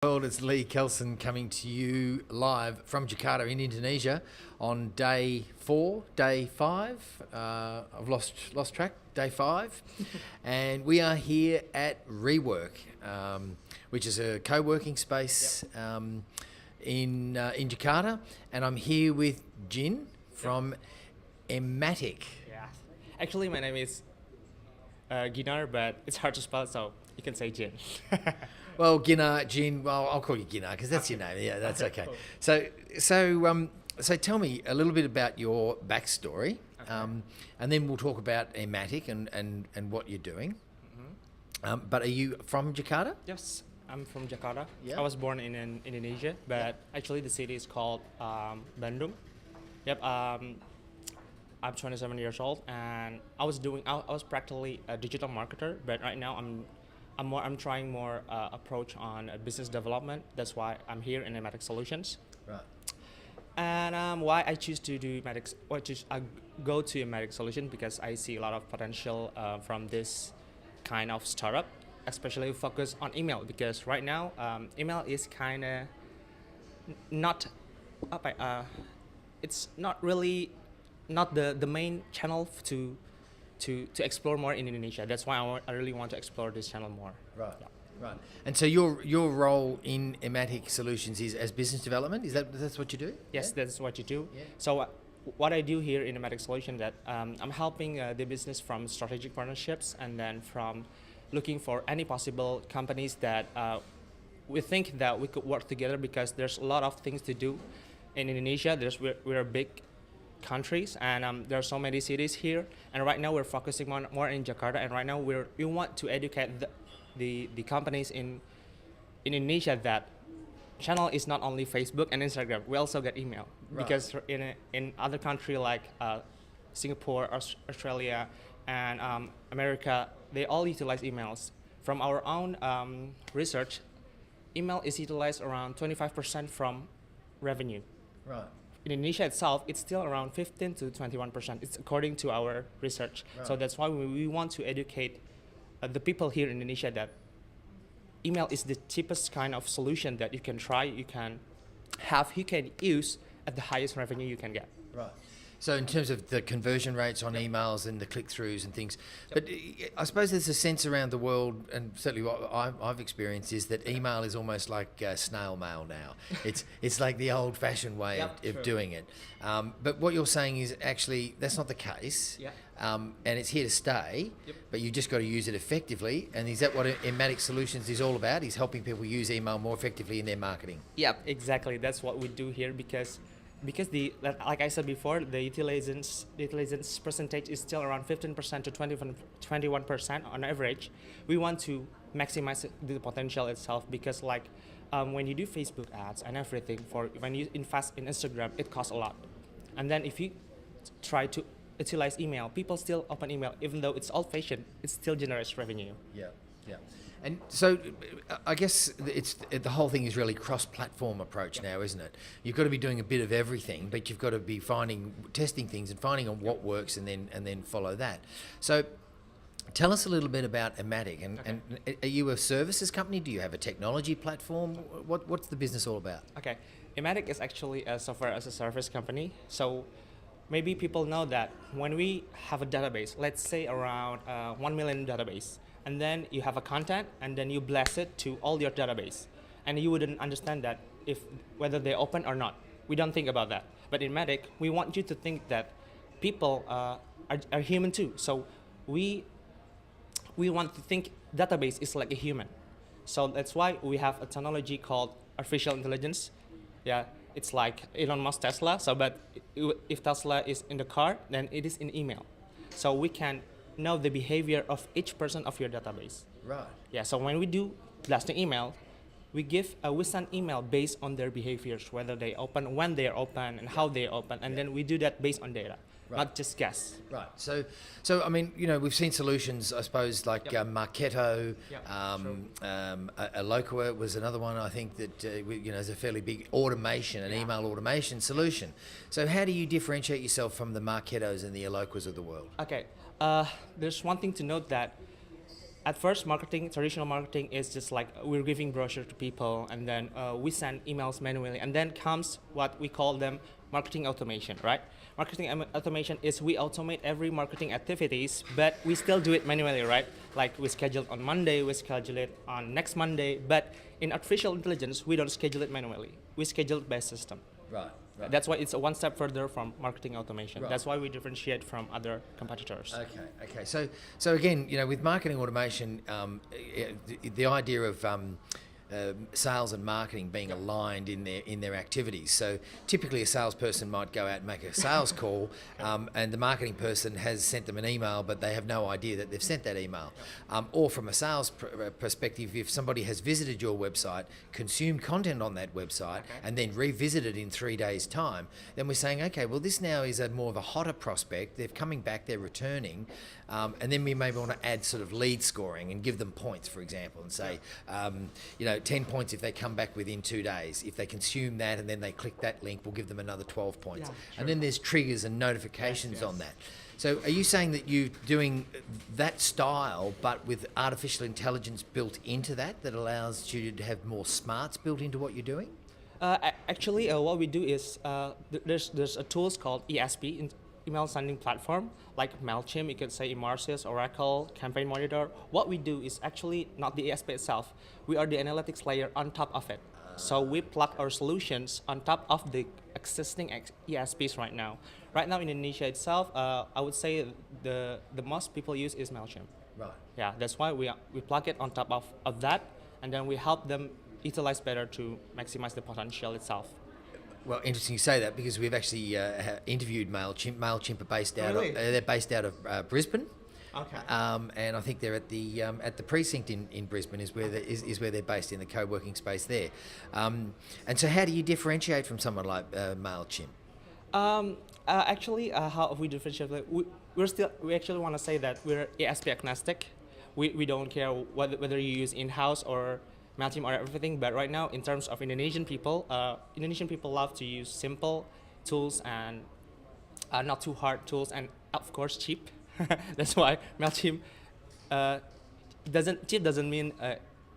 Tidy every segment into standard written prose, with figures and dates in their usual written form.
World, it's Lee Kelson coming to you live from Jakarta in Indonesia on day 4, day 5. I've lost track. Day 5, and we are here at Rework, which is a co-working space in Jakarta, and I'm here with Jin from ematic. Yeah. Actually, my name is Ghinar, but it's hard to spell, so you can say Jin. Well, Ghinar, Jin. Well, I'll call you Ghinar because that's your name. Yeah, that's okay. Cool. So tell me a little bit about your backstory, and then we'll talk about ematic and what you're doing. But are you from Jakarta? Yes, I'm from Jakarta. Yeah. I was born in Indonesia, but actually the city is called Bandung. Yep. I'm 27 years old, and I was practically a digital marketer, but right now I'm trying more approach on business development. That's why I'm here in ematic solutions. Right. And why I choose to do ematic, I go to ematic solution because I see a lot of potential from this kind of startup, especially focus on email, because right now email is kind of not it's not really not the main channel to explore more in Indonesia. That's why I really want to explore this channel more. Right. Yeah. Right. And so your role in ematic solutions is as business development. That's what you do? Yes, Yeah? that's what you do. Yeah. So what I do here in ematic solution that I'm helping the business from strategic partnerships, and then from looking for any possible companies that we think that we could work together, because there's a lot of things to do in Indonesia. We're a big countries, and there are so many cities here, and right now we're focusing more in Jakarta, and right now we want to educate the companies in Indonesia that channel is not only Facebook and Instagram. We also get email. Right. Because in other country like Singapore, Australia, and America, they all utilize emails. From our own research, email is utilized around 25% from revenue. Right. In Indonesia itself, it's still around 15 to 21%. It's according to our research. Right. So that's why we want to educate the people here in Indonesia that email is the cheapest kind of solution that you can try, you can use at the highest revenue you can get. Right. So in terms of the conversion rates on emails and the click-throughs and things, but I suppose there's a sense around the world, and certainly what I've experienced is that email is almost like snail mail now. It's like the old-fashioned way of doing it. But what you're saying is actually that's not the case, and it's here to stay. But you just got to use it effectively. And is that what ematic solutions is all about? Is helping people use email more effectively in their marketing? Yeah, exactly. That's what we do here, because like I said before, the utilization percentage is still around 15% to 21% on average. We want to maximize the potential itself, because when you do Facebook ads and everything, when you invest in Instagram, it costs a lot. And then if you try to utilize email, people still open email, even though it's old-fashioned, it still generates revenue. Yeah. And so I guess the whole thing is really cross-platform approach now, isn't it? You've got to be doing a bit of everything, but you've got to be testing things and finding on what works, and then follow that. So tell us a little bit about ematic, and are you a services company? Do you have a technology platform? What's the business all about? Okay, ematic is actually a software as a service company. So maybe people know that when we have a database, let's say around 1 million database, and then you have a content, and then you blast it to all your database, and you wouldn't understand that whether they open or not. We don't think about that. But in ematic, we want you to think that people are human too. So we want to think database is like a human. So that's why we have a technology called artificial intelligence. Yeah, it's like Elon Musk Tesla. So, but if Tesla is in the car, then it is in email. So we can know the behavior of each person of your database. Right. Yeah. So when we do blasting email, we send email based on their behaviors, whether they open, when they are open, and how they open, and then we do that based on data. Right. Not just guess. Right. So I mean, we've seen solutions, I suppose, like Marketo, Eloqua was another one. I think that is a fairly big automation, an email automation solution. So how do you differentiate yourself from the Marketos and the Eloquas of the world? Okay. There's one thing to note that at first, traditional marketing is just like we're giving brochure to people, and then we send emails manually, and then comes what we call them marketing automation, right? Automation is we automate every marketing activities, but we still do it manually, right? Like we schedule it on Monday, we schedule it on next Monday, but in artificial intelligence, we don't schedule it manually. We schedule it by system. Right. Right. That's why it's a one step further from marketing automation. Right. That's why we differentiate from other competitors. Okay. So again, with marketing automation, the idea of sales and marketing being aligned in their activities. So typically, a salesperson might go out and make a sales call, and the marketing person has sent them an email, but they have no idea that they've sent that email. Or from a sales perspective, if somebody has visited your website, consumed content on that website, and then revisited in 3 days' time, then we're saying, okay, well, this now is more of a hotter prospect. They're coming back, they're returning, and then we maybe want to add sort of lead scoring and give them points, for example, and say, 10 points if they come back within 2 days. If they consume that and then they click that link, we'll give them another 12 points. Yeah, sure. And then there's triggers and notifications on that. So are you saying that you're doing that style, but with artificial intelligence built into that allows you to have more smarts built into what you're doing? Actually, what we do is there's a tools called ESP, email sending platform, like MailChimp, you could say Immersis, Oracle, Campaign Monitor. What we do is actually not the ESP itself. We are the analytics layer on top of it. So we plug our solutions on top of the existing ESPs right now. Right now in Indonesia itself, I would say the most people use is MailChimp. Right. Yeah, that's why we plug it on top of that, and then we help them utilize better to maximize the potential itself. Well, interesting you say that, because we've actually interviewed MailChimp. MailChimp are based out Really? they're based out of Brisbane. Okay. And I think they're at the precinct in Brisbane is where they're based, in the co-working space there. And so how do you differentiate from someone like MailChimp? Actually, how we differentiate, we actually want to say that we're ASP agnostic. We don't care whether you use in-house or MailChimp or everything, but right now in terms of Indonesian people love to use simple tools and not too hard tools, and of course cheap. That's why MailChimp cheap doesn't mean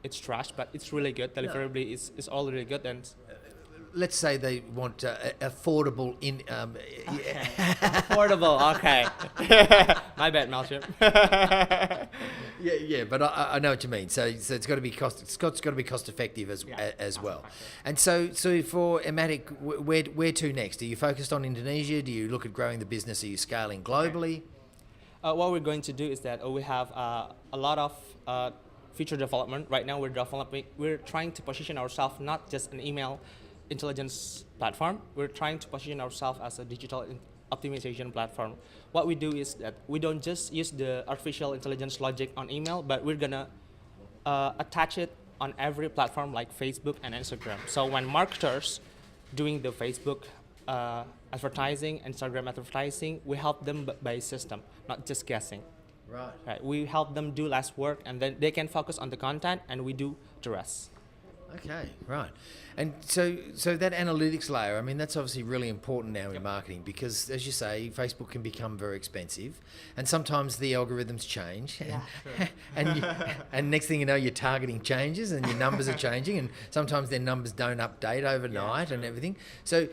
it's trash, but it's really good. Deliverability is all really good. And let's say they want affordable affordable. Okay, my bad, MailChimp. Yeah, but I know what you mean. So it's got to be cost effective as well. And so for ematic, where to next? Are you focused on Indonesia? Do you look at growing the business? Are you scaling globally? What we're going to do is that we have a lot of feature development. Right now we're trying to position ourselves not just an email intelligence platform. We're trying to position ourselves as a digital optimization platform. What we do is that we don't just use the artificial intelligence logic on email, but we're gonna attach it on every platform like Facebook and Instagram. So when marketers doing the Facebook advertising, Instagram advertising, we help them by system, not just guessing. Right. We help them do less work, and then they can focus on the content, and we do the rest. Okay, right. And so that analytics layer, I mean, that's obviously really important now in marketing, because, as you say, Facebook can become very expensive, and sometimes the algorithms change, and next thing you know, your targeting changes and your numbers are changing, and sometimes their numbers don't update overnight and everything. So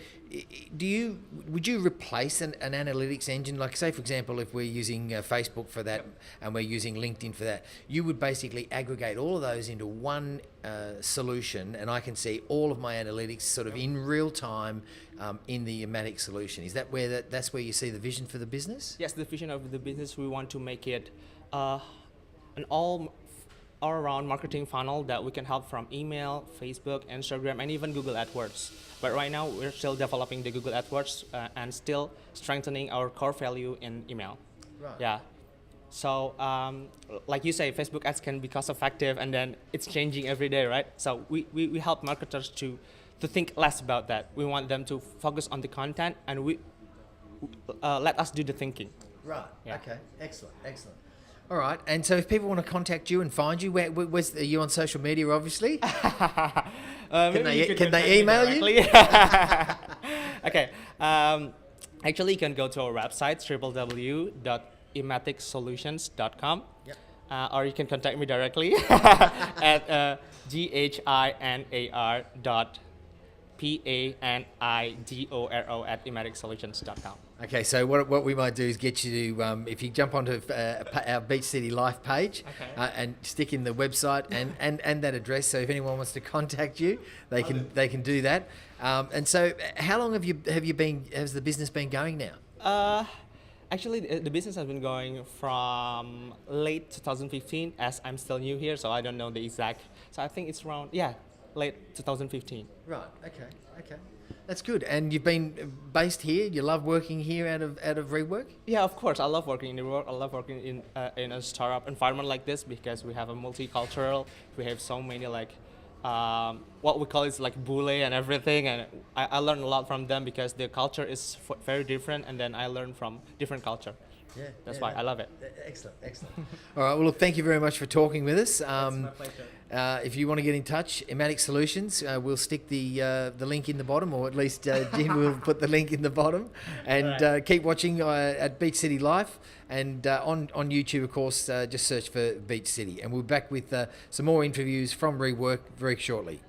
would you replace an analytics engine? Like, say, for example, if we're using Facebook for that and we're using LinkedIn for that, you would basically aggregate all of those into one solution, and I can see all of my analytics sort of in real time in the ematic solution. Is that that's where you see the vision for the business? Yes, the vision of the business, we want to make it an all-around marketing funnel that we can help from email, Facebook, Instagram, and even Google AdWords. But right now, we're still developing the Google AdWords and still strengthening our core value in email. Right. Yeah. So, like you say, Facebook ads can be cost-effective, and then it's changing every day, right? So we help marketers to think less about that. We want them to focus on the content, and let us do the thinking. Right. Yeah. Okay. Excellent. All right. And so if people want to contact you and find you, are you on social media, obviously? Can they email you? Okay. Actually, you can go to our website, www.ematicsolutions.com. Yep. or you can contact me directly at ghinidoro@ematicsolutions.com. Okay, so what we might do is get you to, if you jump onto our Beach City Life page, Okay. and stick in the website and that address, so if anyone wants to contact you, they can do that. And so, how long has the business been going now? Actually, the business has been going from late 2015, as I'm still new here, so I don't know the exact. So I think it's around, late 2015. Right. Okay. That's good. And you've been based here. You love working here out of Rework. Yeah, of course. I love working in the work. I love working in a startup environment like this because we have a multicultural. We have so many what we call is like bule and everything, and I learned a lot from them because their culture is very different, and then I learned from different culture. Yeah, That's why I love it. Excellent. All right. Well, look, thank you very much for talking with us. It's my pleasure. If you want to get in touch, ematic Solutions, we'll stick the link in the bottom, or at least Jim will put the link in the bottom. And keep watching at Beach City Life, and on YouTube, of course, just search for Beach City. And we'll be back with some more interviews from Rework very shortly.